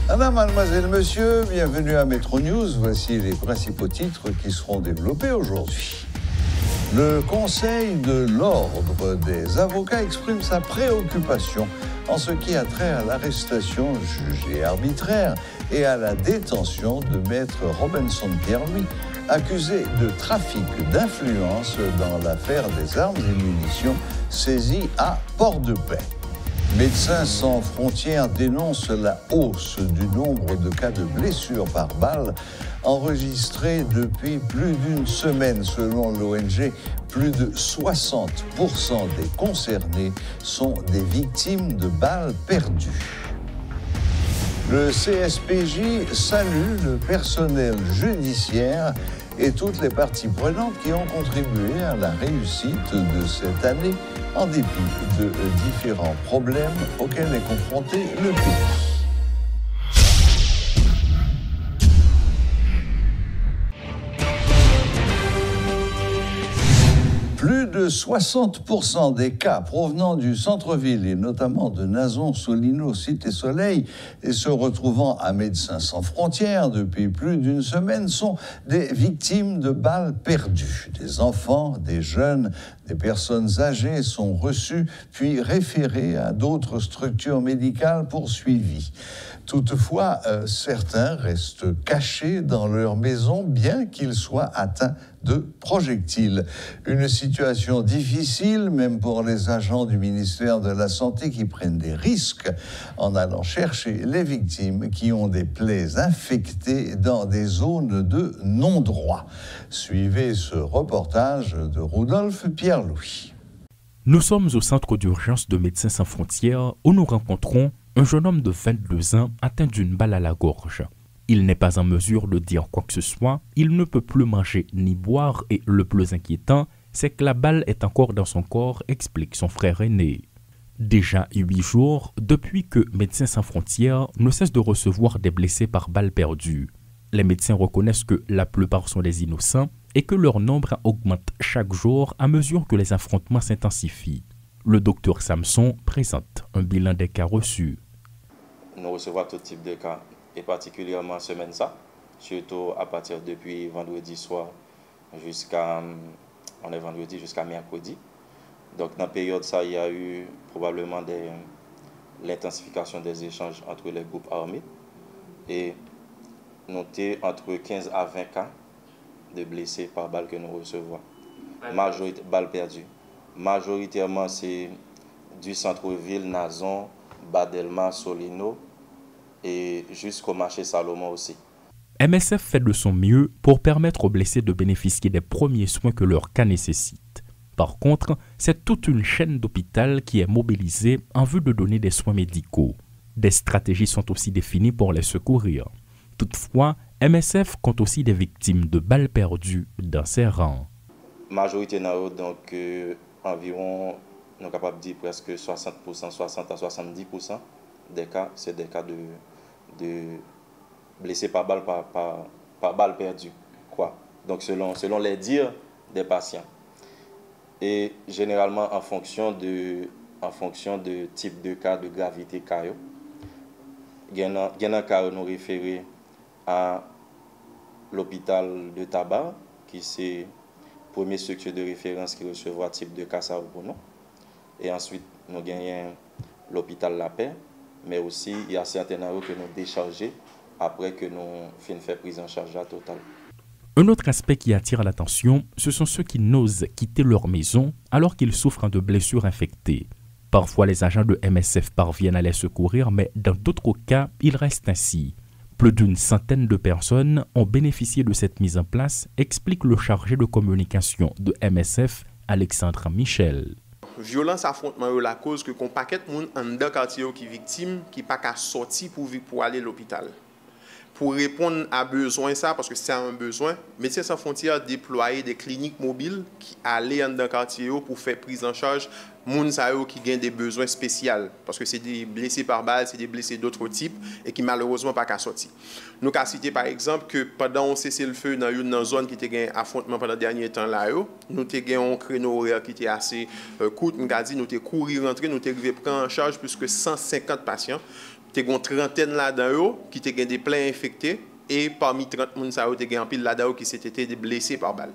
Madame, mademoiselle, monsieur, bienvenue à Metro News. Voici les principaux titres qui seront développés aujourd'hui. Le Conseil de l'Ordre des avocats exprime sa préoccupation en ce qui a trait à l'arrestation jugée arbitraire et à la détention de maître Robinson Pierre-Louis, accusé de trafic d'influence dans l'affaire des armes et munitions saisies à Port-de-Paix. Médecins sans frontières dénoncent la hausse du nombre de cas de blessures par balle enregistrés depuis plus d'une semaine. Selon l'ONG, plus de 60% des concernés sont des victimes de balles perdues. Le CSPJ salue le personnel judiciaire et toutes les parties prenantes qui ont contribué à la réussite de cette année en dépit de différents problèmes auxquels est confronté le pays. Plus de 60% des cas provenant du centre-ville et notamment de Nazon, Solino, Cité Soleil et se retrouvant à Médecins sans frontières depuis plus d'une semaine sont des victimes de balles perdues. Des enfants, des jeunes, des personnes âgées sont reçus puis référés à d'autres structures médicales poursuivies. Toutefois, certains restent cachés dans leur maison bien qu'ils soient atteints de projectiles. Une situation difficile, même pour les agents du ministère de la Santé qui prennent des risques en allant chercher les victimes qui ont des plaies infectées dans des zones de non-droit. Suivez ce reportage de Rudolf Pierre-Louis. Nous sommes au centre d'urgence de Médecins sans frontières où nous rencontrons un jeune homme de 22 ans atteint d'une balle à la gorge. Il n'est pas en mesure de dire quoi que ce soit, il ne peut plus manger ni boire et le plus inquiétant, c'est que la balle est encore dans son corps, explique son frère aîné. Déjà 8 jours depuis que Médecins sans frontières ne cesse de recevoir des blessés par balles perdues. Les médecins reconnaissent que la plupart sont des innocents et que leur nombre augmente chaque jour à mesure que les affrontements s'intensifient. Le docteur Samson présente un bilan des cas reçus. Nous recevons tout type de cas, et particulièrement semaine ça, surtout à partir depuis vendredi soir jusqu'à mercredi. Donc dans la période ça, il y a eu probablement l'intensification des échanges entre les groupes armés et noté entre 15 à 20 cas de blessés par balle que nous recevons. Balles perdues. Majoritairement c'est du centre-ville, Nazon, Badelma, Solino et jusqu'au marché Salomon aussi. MSF fait de son mieux pour permettre aux blessés de bénéficier des premiers soins que leur cas nécessite. Par contre, c'est toute une chaîne d'hôpital qui est mobilisée en vue de donner des soins médicaux. Des stratégies sont aussi définies pour les secourir. Toutefois, MSF compte aussi des victimes de balles perdues dans ses rangs. Majorité donc environ, nous sommes capables de dire presque 60%, 60 à 70% des cas, c'est des cas de blessés par balle, par balle perdue. Donc selon les dires des patients. Et généralement en fonction de type de cas, de gravité cas. Il y a un cas nous référé à l'hôpital de Tabar, qui c'est la première structure de référence qui recevra type de cas pour nous. Et ensuite, nous gagnons l'hôpital La Paix, mais aussi il y a certains que nous déchargeons après que nous finissons faire prise en charge totale. Un autre aspect qui attire l'attention, ce sont ceux qui n'osent quitter leur maison alors qu'ils souffrent de blessures infectées. Parfois, les agents de MSF parviennent à les secourir, mais dans d'autres cas, ils restent ainsi. Plus d'une centaine de personnes ont bénéficié de cette mise en place, explique le chargé de communication de MSF, Alexandre Michel. Violence affrontement la cause que qu'on paquet de monde en dedans quartier qui victime qui pas qu'à sortir pour aller à l'hôpital. pour répondre à besoin ça, parce que c'est un besoin, Médecins Sans Frontières déployé des cliniques mobiles qui allaient dans le quartier pour faire prise en charge moun sa yo qui ont des besoins spéciaux, parce que c'est des blessés par balle, c'est des blessés d'autres types, et qui malheureusement pas qu'à sortir. Nous avons cité par exemple que pendant on cessé le feu dans une zone qui était un affrontement pendant le dernier temps là, nous avons un créneau horaire qui était assez court, nous avons dit nous avons couru rentrer, nous avons prendre en charge plus que 150 patients. Nous avons une trentaine là-dedans qui ont des plaies infectés, et parmi 30 personnes, nous avons un pile là-dedans qui s'étaient blessés par balle.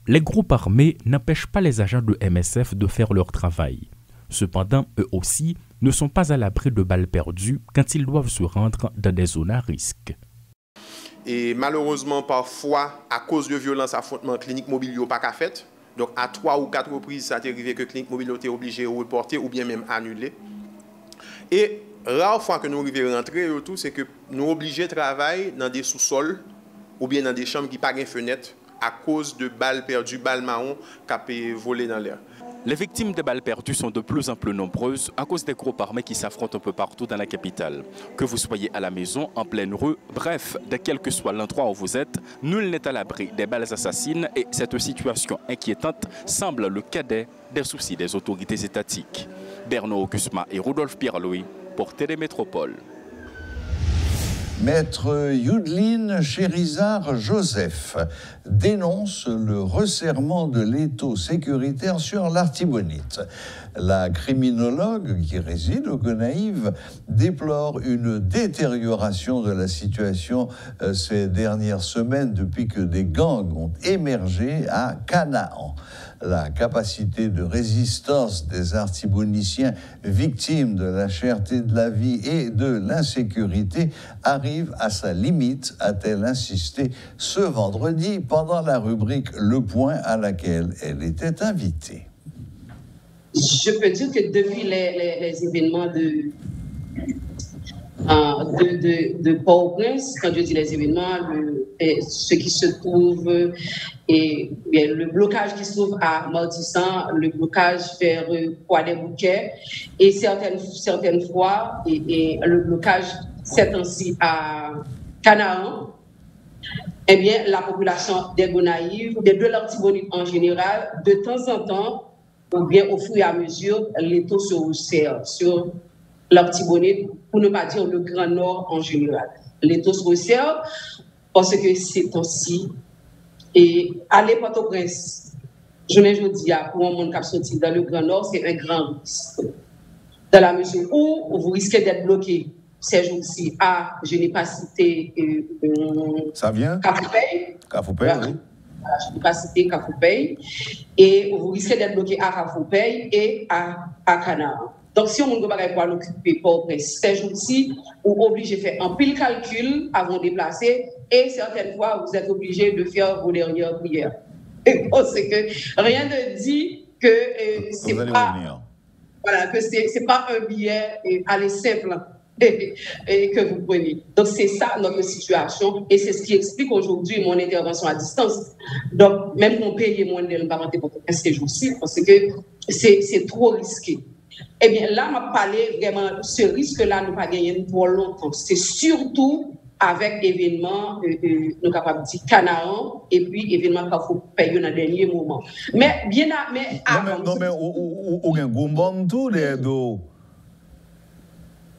Les groupes armés n'empêchent pas les agents de MSF de faire leur travail. Cependant, eux aussi ne sont pas à l'abri de balles perdues quand ils doivent se rendre dans des zones à risque. Et malheureusement, parfois, à cause de violence, affrontement, clinique mobile n'a pas qu'à fait. Donc, à 3 ou 4 reprises, ça t'est arrivé que clinique mobile était obligée de reporter ou bien même annuler. Et rare fois que nous arrivons à rentrer, c'est que nous sommes obligés de travailler dans des sous-sols ou bien dans des chambres qui n'ont pas de fenêtre à cause de balles perdues, balles marron qui ont volé dans l'air. Les victimes des balles perdues sont de plus en plus nombreuses à cause des groupes armés qui s'affrontent un peu partout dans la capitale. Que vous soyez à la maison, en pleine rue, bref, de quel que soit l'endroit où vous êtes, nul n'est à l'abri des balles assassines et cette situation inquiétante semble le cadet des soucis des autorités étatiques. Bernard Augusma et Rodolphe Pierre-Louis pour Télémétropole. Maître Youdline Chérizard Joseph dénonce le resserrement de l'étau sécuritaire sur l'Artibonite. La criminologue qui réside au Gonaïves déplore une détérioration de la situation ces dernières semaines depuis que des gangs ont émergé à Canaan. La capacité de résistance des Artiboniciens victimes de la cherté de la vie et de l'insécurité arrive à sa limite, a-t-elle insisté ce vendredi pendant la rubrique Le Point à laquelle elle était invitée. Je peux dire que depuis les événements de Port-au-Prince, quand je dis les événements, ce qui se trouve, et le blocage qui se trouve à Martissan, le blocage vers Croix-des-Bouquets, et certaines fois, et le blocage cette temps-ci à Canaan, eh bien, la population des Gonaïves, de l'Artibonite en général, de temps en temps, ou bien au fur et à mesure, l'étau se resserre sur l'Artibonite, pour ne pas dire le Grand Nord en général. L'étau se resserre parce que c'est aussi. Et aller Port-au-Prince, je ne dis pas, pour un monde qui sorti dans le Grand Nord, c'est un grand risque. Dans la mesure où vous risquez d'être bloqué ces jours-ci à, je n'ai pas cité. Ça vient Cafoupey. Cafoupey, oui. Je n'ai pas cité Cafoupey. Et vous risquez d'être bloqué à Cafoupey et à Canaan. Donc, si on ne peut pas l'occuper pour ces jours-ci, vous êtes obligé de faire un pile calcul avant de déplacer et certaines fois, vous êtes obligé de faire vos dernières prières. C'est que rien ne dit que c'est pas, voilà, que c'est pas un billet aller simple et que vous prenez. Donc, c'est ça notre situation et c'est ce qui explique aujourd'hui mon intervention à distance. Donc, même mon paye moins de parenté pour ces jours-ci parce que c'est trop risqué. Eh bien, là, on m'a parlé vraiment, ce risque-là, nous pas gagné pour longtemps. C'est surtout avec l'événement, nous capables de dire Canaan, et puis l'événement qu'il faut payer dans le dernier moment. Mais bien, mais avant. Non, mais on a un gros monde tout les dos.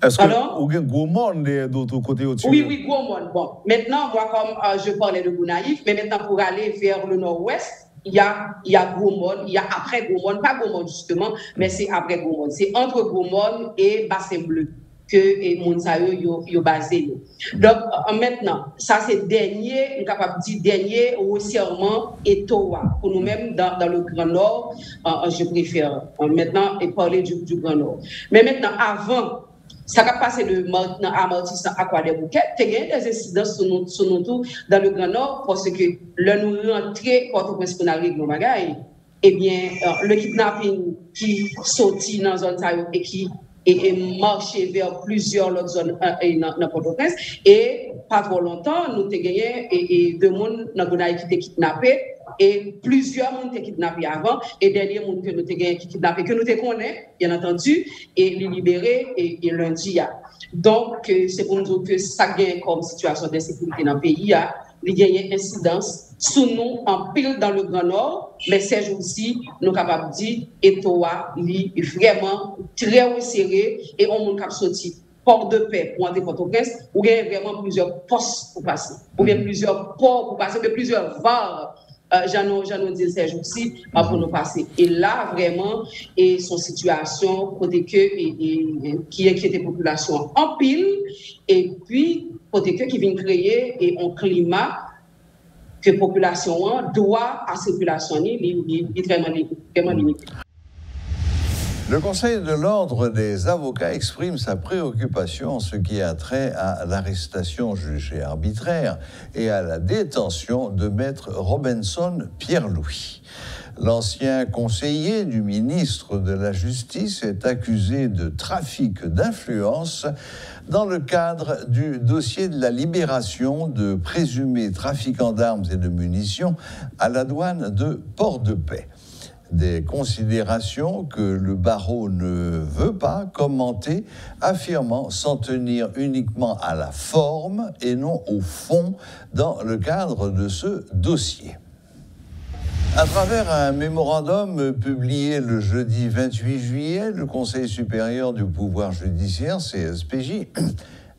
Est-ce que on a un gros monde d'autre côté au-dessus? Oui, gros monde. Bon, maintenant, moi, comme je parlais de Gonaïves, mais maintenant, pour aller vers le nord-ouest, il y a Gaumont, il y a après Gaumont, pas Gaumont justement, mais c'est après Gaumont. C'est entre Gaumont et Bassin Bleu que Mounsayo yo basé. Donc maintenant, ça c'est dernier, on capable dire dernier resserrement et Towa pour nous-mêmes dans le Grand Nord, je préfère maintenant et parler du Grand Nord. Mais maintenant avant ça a passé de Martissan à Croix-des-Bouquets, il y a des incidences sur nous tous dans le Grand Nord parce que là nous rentrons Port-au-Prince pour arriver nos bagages. Eh bien, le kidnapping qui sortit dans la zone et qui est marché vers plusieurs autres zones dans Port-au-Prince et pas trop longtemps, nous avons gagné et deux personnes dans Gonaïves qui étaient kidnappées et plusieurs monde étaient kidnappés avant, et dernier monde que nous avons kidnappé, que nous connaissons, bien entendu, et les libérés et lundi. Donc, c'est pour nous dire que ça gagne comme situation d'insécurité dans le pays, il y a une incidence sous nous en pile dans le Grand Nord, mais ces jours-ci, nous sommes capables de dire que est vraiment très serré et on est sorti port de paix pour entrer Port-au-Prince, ou il y a vraiment plusieurs postes pour passer, ou bien plusieurs ports pour passer, ou bien plusieurs VAR. J'en ai dit ces jours-ci pour nous passer. Et là, vraiment, et son situation, côté que, qui inquiète la population en pile, et puis, côté que qui vient créer un climat que la population doit à circulation vraiment limité. Le Conseil de l'Ordre des avocats exprime sa préoccupation en ce qui a trait à l'arrestation jugée arbitraire et à la détention de maître Robinson Pierre-Louis. L'ancien conseiller du ministre de la Justice est accusé de trafic d'influence dans le cadre du dossier de la libération de présumés trafiquants d'armes et de munitions à la douane de Port-de-Paix. Des considérations que le barreau ne veut pas commenter, affirmant s'en tenir uniquement à la forme et non au fond dans le cadre de ce dossier. À travers un mémorandum publié le jeudi 28 juillet, le Conseil supérieur du pouvoir judiciaire, CSPJ,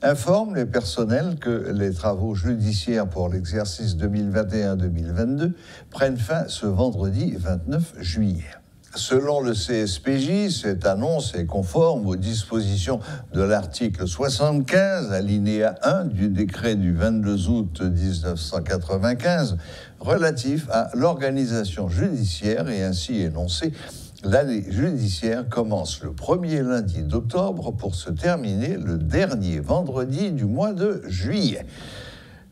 informe les personnels que les travaux judiciaires pour l'exercice 2021-2022 prennent fin ce vendredi 29 juillet. Selon le CSPJ, cette annonce est conforme aux dispositions de l'article 75, alinéa 1 du décret du 22 août 1995 relatif à l'organisation judiciaire et ainsi énoncé. L'année judiciaire commence le premier lundi d'octobre pour se terminer le dernier vendredi du mois de juillet.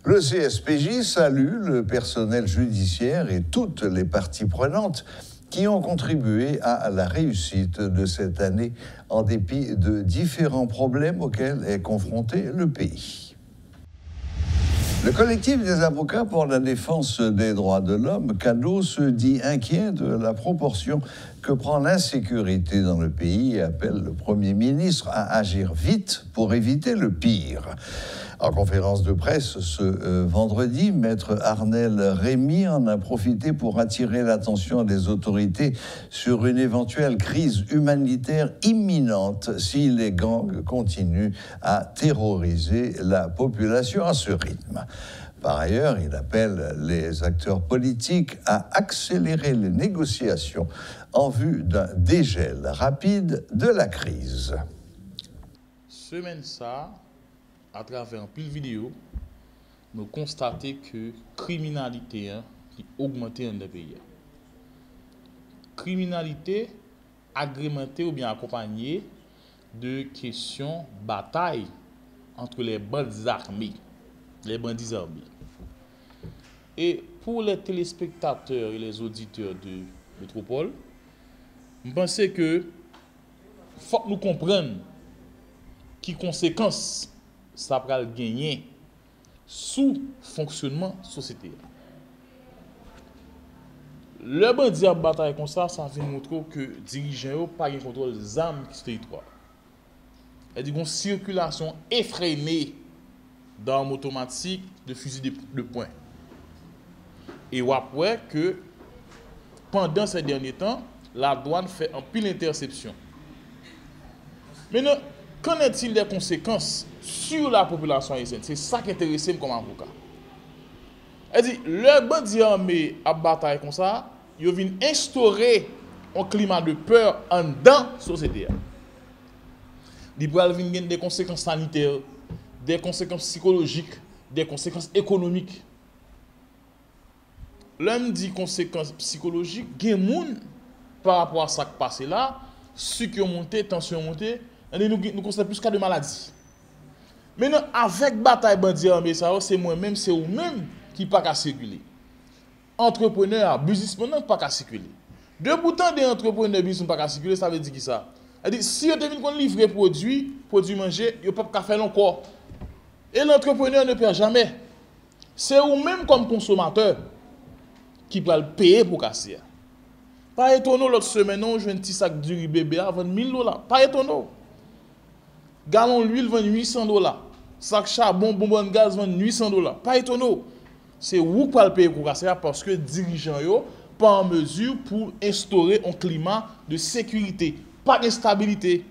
Le CSPJ salue le personnel judiciaire et toutes les parties prenantes qui ont contribué à la réussite de cette année en dépit de différents problèmes auxquels est confronté le pays. Le collectif des avocats pour la défense des droits de l'homme, CADO, se dit inquiet de la proportion que prend l'insécurité dans le pays et appelle le Premier ministre à agir vite pour éviter le pire. En conférence de presse ce vendredi, Maître Arnel Rémy en a profité pour attirer l'attention des autorités sur une éventuelle crise humanitaire imminente si les gangs continuent à terroriser la population à ce rythme. Par ailleurs, il appelle les acteurs politiques à accélérer les négociations en vue d'un dégel rapide de la crise. Semaine ça, à travers un pile vidéo, nous constatons que la criminalité qui augmente dans le pays. Criminalité agrémentée ou bien accompagnée de questions bataille entre les bandits armés. Les bandits armés. Et pour les téléspectateurs et les auditeurs de Métropole, je pense que faut que nous comprenions qui conséquences ça va gagner sous fonctionnement société. Le bandit a bataille comme ça vient montrer que les dirigeants n'ont pas de contrôle des armes qui sont territoire. Il y a une circulation effrénée d'armes automatiques, de fusils de poing. Et on voit que pendant ces derniers temps, la douane fait un pile d'interceptions. Maintenant, qu'en est-il des conséquences sur la population haïtienne? C'est ça qui intéresse comme avocat. Elle dit, le bandit armé à bataille comme ça, il vient instaurer un climat de peur en dedans la société. Il va venir des conséquences sanitaires, des conséquences psychologiques, des conséquences économiques. L'homme dit conséquences psychologiques, il y a des gens par rapport à ça qui passe là, ceux qui ont monté, tension montée, nous constatons plus qu'à de maladies. Maintenant, avec bataille bandit armé, c'est moi-même, c'est vous-même qui pas qu'à circuler. Entrepreneurs, businessmen, pas qu'à circuler. De pourtant, des entrepreneurs, businessmen, pas qu'à circuler, ça veut dire qui ça? C'est-à-dire, si vous devez livrer produits manger, vous ne pouvez pas faire encore. Et l'entrepreneur ne perd jamais. C'est vous-même comme consommateur qui va le payer pour casser. Pas étonnant l'autre semaine, on joue un petit sac de riz bébé à vendre $1000. Pas étonnant. Gallon d'huile vend $800. Sac charbon, bonbon de gaz vend $800. Pas étonnant. C'est où pour le payer pour casser parce que dirigeants yo pas en mesure pour instaurer un climat de sécurité, pas de stabilité.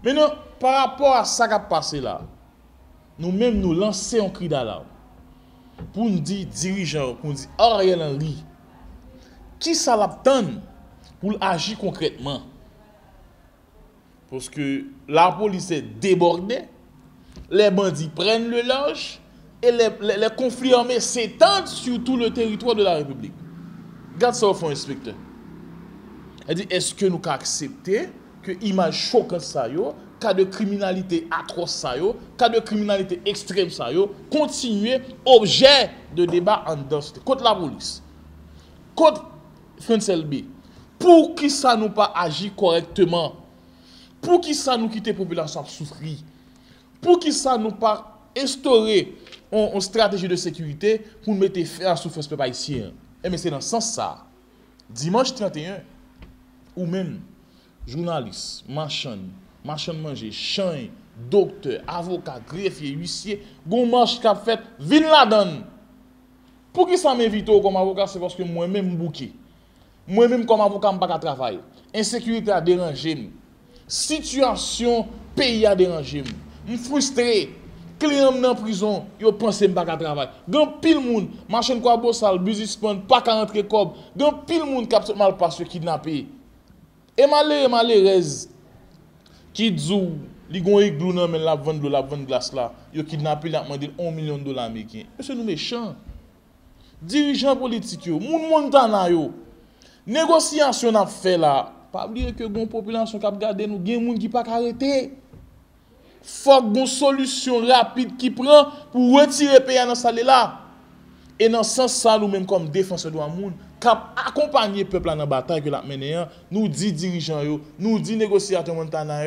Maintenant, par rapport à ça qui a passé là, nous-mêmes nous lançons un cri d'alarme pour nous dire dirigeants, pour nous dire Ariel Henry, qui ça l'attend pour agir concrètement? Parce que la police est débordée, les bandits prennent le large et les conflits armés s'étendent sur tout le territoire de la République. Regarde ça au fond, inspecteur. Elle dit, est-ce que nous pouvons accepter que l'image choquante ça yo, cas de criminalité atroce ça yo, cas de criminalité extrême ça yo, continuer objet de débat en danse contre la police, contre Francel B. Pour qui ça nous pas agir correctement? Pour qui ça nous quitter la population à souffrir? Pour qui ça nous pas instaurer une stratégie de sécurité pour nous mettre fin à la souffrance peuple haïtien? Et mais c'est dans ce sens ça. Dimanche 31, ou même journaliste, marchand manger, chien, docteur, avocat, greffier, huissier, gon marche qu'a fait, vin la donne. Pour qui ça m'invite comme avocat? C'est parce que moi-même bouqué. Moi-même comme avocat, je ne peux pas travailler. Insécurité a dérangé. Situation pays a dérangé. Je suis frustré. Client en prison, yo pense pas qu'à travailler. Gan pile moun, machine quoi bossal, businessman pas qu'à rentrer cob. Gan pile moun qui a mal passé kidnappé. Et malheureuse qui dit li gon igloo nan men la vendre glace là, yo kidnappé la demandé $1 million américain. C'est nous méchant. Dirigeants politiques yo, moun montana yo. Négociation n'a fait là. Pas oublier que gon population qui a gardé nous, gen moun qui pas arrêter. Faut une solution rapide qui prend pour retirer le pays dans ce là. Et dans ce sens, ça, nous-mêmes, comme défenseurs de l'homme, cap accompagner le peuple dans la bataille que la mené, nous dit dirigeants, nous dit négociateurs montana,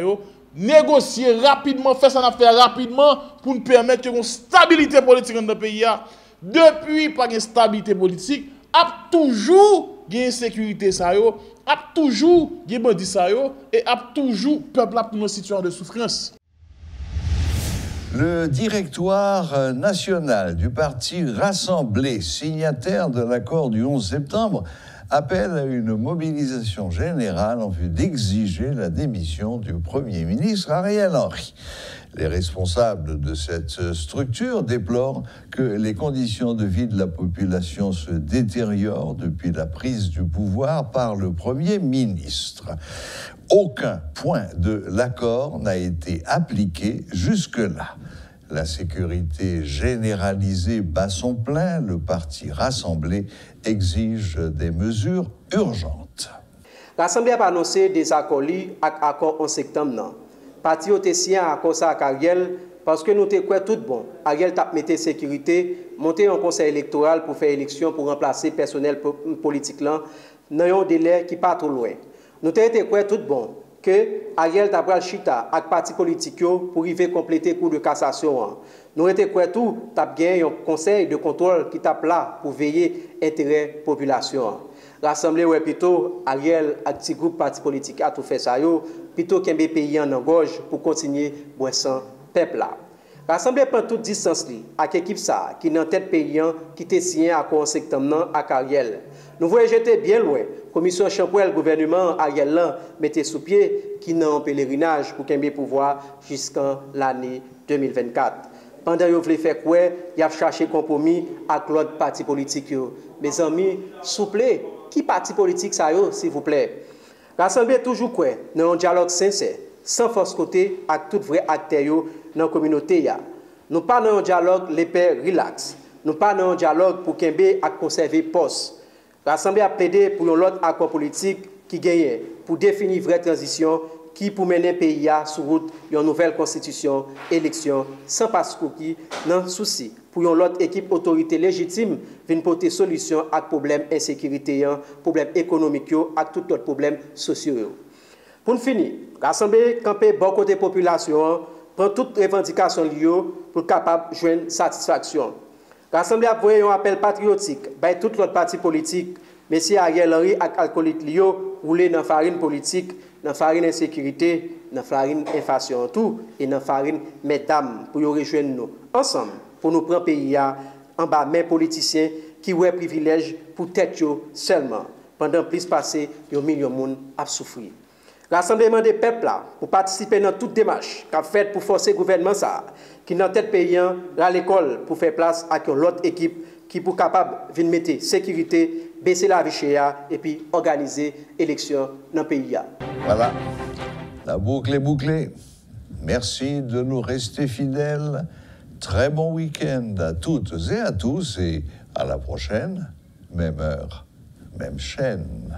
négocier rapidement, faire ça affaire rapidement pour nous permettre une stabilité politique dans le pays. Depuis, pas de stabilité politique, a toujours une sécurité, ça, a toujours une bandit, ça, et a toujours peuple pour une situation de souffrance. Le directoire national du parti Rassemblé, signataire de l'accord du 11 septembre, appelle à une mobilisation générale en vue d'exiger la démission du Premier ministre Ariel Henry. Les responsables de cette structure déplorent que les conditions de vie de la population se détériorent depuis la prise du pouvoir par le Premier ministre. Aucun point de l'accord n'a été appliqué jusque-là. La sécurité généralisée bat son plein. Le parti Rassemblé exige des mesures urgentes. L'Assemblée a annoncé des accords avec l'accord en septembre. Le parti a signé un accord avec Ariel parce que nous avons tout bon. Ariel a mis sécurité, monté un conseil électoral pour faire élection pour remplacer le personnel politique dans un délai qui n'est pas trop loin. Nous avons tout bon que Ariel t'a pris le chita avec parti politique pour arriver compléter le cours de cassation. Nous avons tout gagné un conseil de contrôle qui t'a là pour veiller l'intérêt de la population. L'Assemblée ouais plutôt Ariel et petit groupe parti politique a tout fait ça plutôt qu'un pays en engorge pour continuer boisson peuple là. L'Assemblée prend toute distance avec l'équipe ça qui dans tête paysan qui était signé à en septembre à Ariel. Nous voyons jeter bien loin commission Champoel gouvernement Ariel là mettait sous pied qui n'a un pèlerinage pour qu'un pouvoir jusqu'en l'année 2024. Pendant que vous voulez faire quoi, il a cherché compromis avec l'autre parti politique. Mes amis, s'il vous plaît, qui parti politique ça s'il vous plaît? L'Assemblée est toujours quoi dans un dialogue sincère, sans force côté avec tout vrai acteur dans la communauté. Nous pas dans un dialogue les pères relax. Nous pas dans un dialogue pour qu'un à conserver poste. L'Assemblée a plaidé pour un autre accord politique qui gagne pour définir une vraie transition qui pour mener le pays sur route une nouvelle constitution, élection, sans passe cookie, non souci pour une autre équipe autorité légitime venir porter solution à problèmes insécurité, problèmes économiques, à tout autre problème sociaux. Pour finir, l'Assemblée campé bon côté population prend toute revendication liée pour capable de joindre satisfaction. L'Assemblée a envoyé un appel patriotique par tout l'autre parti politique, M. Ariel Henry et alcoolique Lio, roulé dans la farine politique, dans la farine insécurité, dans la farine inflation tout, et dans la farine mesdames, pour nous rejoindre nous ensemble, pour nous prendre pays en bas, mes politiciens qui ont privilège pour tête seulement, pendant plus passé, 1 million de monde à souffrir. Rassemblement des peuples là, pour participer dans toute démarche qu'a fait pour forcer le gouvernement ça, qui dans tête paysan à l'école pour faire place à l'autre équipe qui pour capable de mettre sécurité, baisser la vie chère et puis organiser élection dans le pays. Voilà, la boucle est bouclée. Merci de nous rester fidèles. Très bon week-end à toutes et à tous et à la prochaine, même heure, même chaîne.